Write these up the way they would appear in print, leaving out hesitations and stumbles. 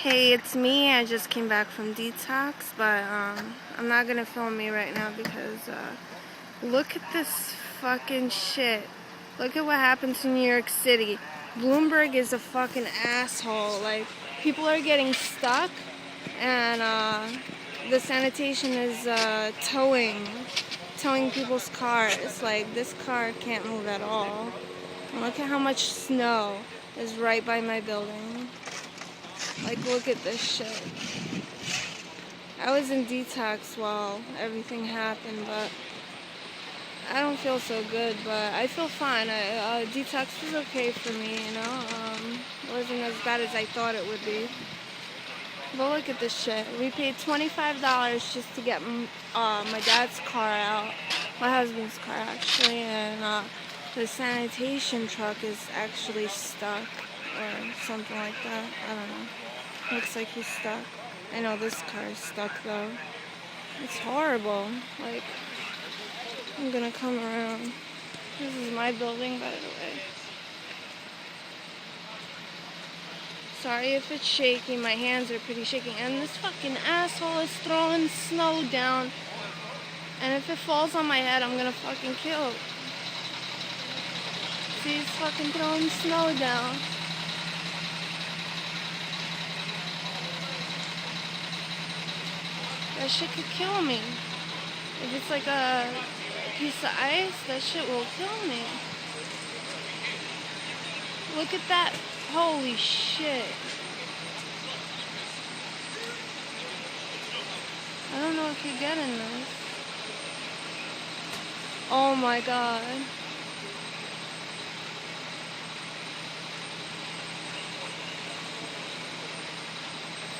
Hey, it's me. I just came back from detox, but I'm not gonna film me right now because look at this fucking shit. Look at what happened to New York City. Bloomberg is a fucking asshole. Like, people are getting stuck, and the sanitation is towing people's cars. Like, this car can't move at all. And look at how much snow is right by my building. Like, look at this shit. I was in detox while everything happened, but I don't feel so good, but I feel fine. Detox was okay for me, you know? It wasn't as bad as I thought it would be. But look at this shit. We paid $25 just to get my dad's car out, my husband's car actually, and the sanitation truck is actually stuck or something like that. I don't know. Looks like he's stuck. I know this car is stuck though. It's horrible. Like, I'm gonna come around. This is my building, by the way. Sorry if it's shaky. My hands are pretty shaky. And this fucking asshole is throwing snow down. And if it falls on my head, I'm gonna fucking kill. See, he's fucking throwing snow down. That shit could kill me. If it's like a piece of ice, that shit will kill me. Look at that. Holy shit. I don't know if you're getting this. Oh my god.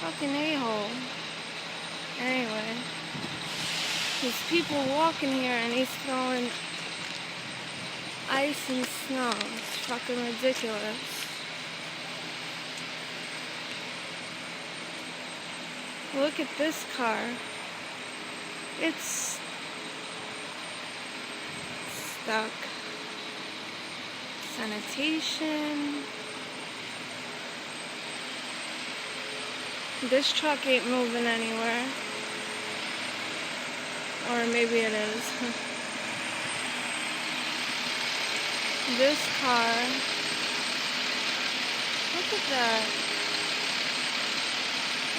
Fucking a-hole. Anyway, there's people walking here and he's throwing ice and snow. It's fucking ridiculous. Look at this car. It's stuck. Sanitation. This truck ain't moving anywhere. Or maybe it is. This car. Look at that.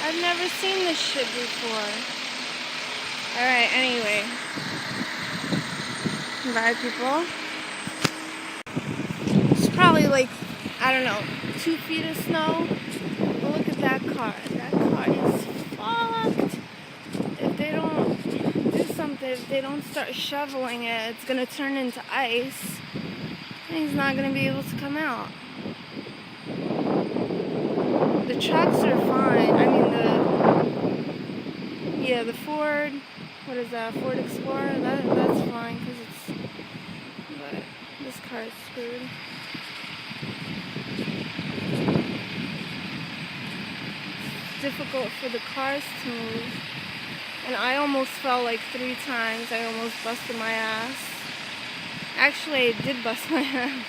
I've never seen this shit before. Alright, anyway. Bye, people. It's probably like, I don't know, 2 feet of snow. But look at that car. That car is fucked. If they don't do something, if they don't start shoveling it, it's gonna turn into ice. And he's not gonna be able to come out. The trucks are fine. I mean, the Ford, what is that, Ford Explorer, that's fine, because it's, but this car is screwed. It's difficult for the cars to move, and I almost fell like 3 times. I almost busted my ass. Actually, I did bust my ass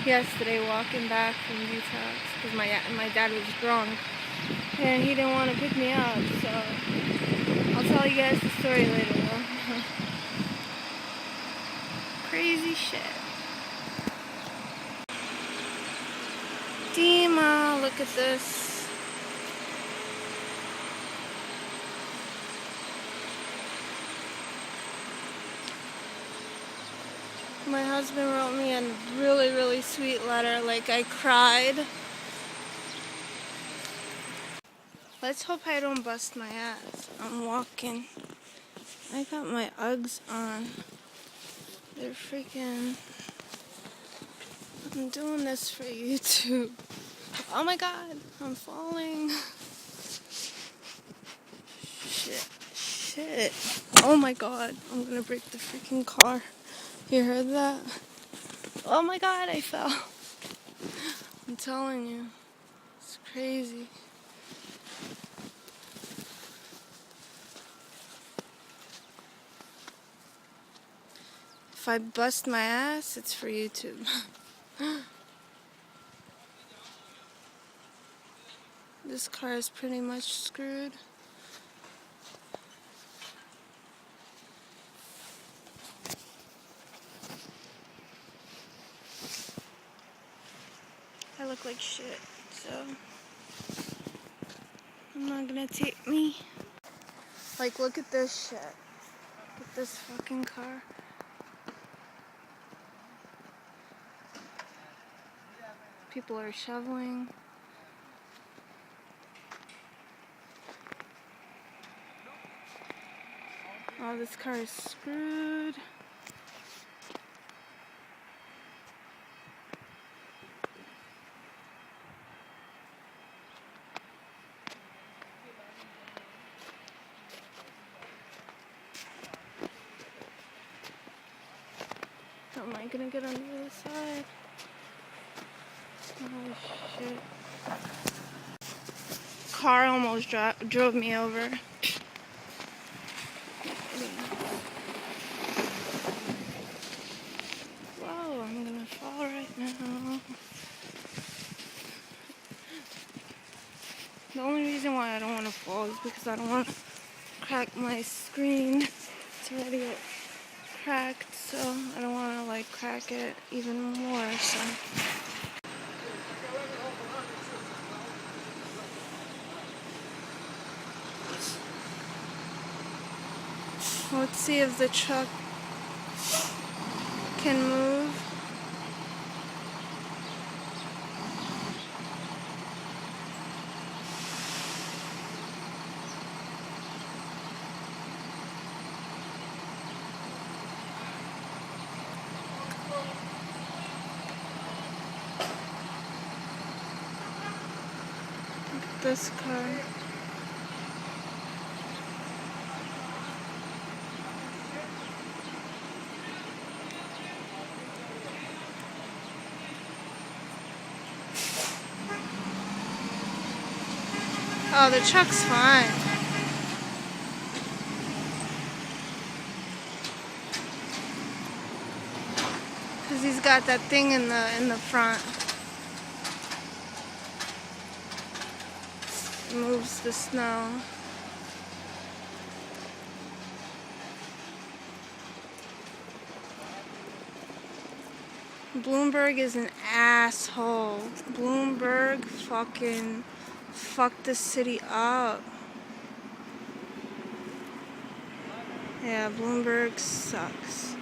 yesterday walking back from detox, because my dad was drunk, and he didn't want to pick me up, so I'll tell you guys the story later though. Crazy shit. Dima, look at this. My husband wrote me a really, really sweet letter, like I cried. Let's hope I don't bust my ass. I'm walking. I got my Uggs on. They're freaking... I'm doing this for YouTube. Oh my god, I'm falling. Shit. Oh my god, I'm gonna break the freaking car. You heard that? Oh my god, I fell. I'm telling you. It's crazy. If I bust my ass, it's for YouTube. This This car is pretty much screwed. I look like shit, so I'm not gonna take me. Like, look at this shit. Look at this fucking car. People are shoveling. Oh, this car is screwed. How am I gonna get on the other side? Oh shit. Car almost drove me over. Whoa, I'm gonna fall right now. The only reason why I don't want to fall is because I don't want to crack my screen. It's already cracked, so I don't want to like crack it even more. So let's see if the truck can move. Look at this car. Oh, the truck's fine. Cause he's got that thing in the front. It moves the snow. Bloomberg is an asshole. Bloomberg fucking fucked the city up. Yeah, Bloomberg sucks.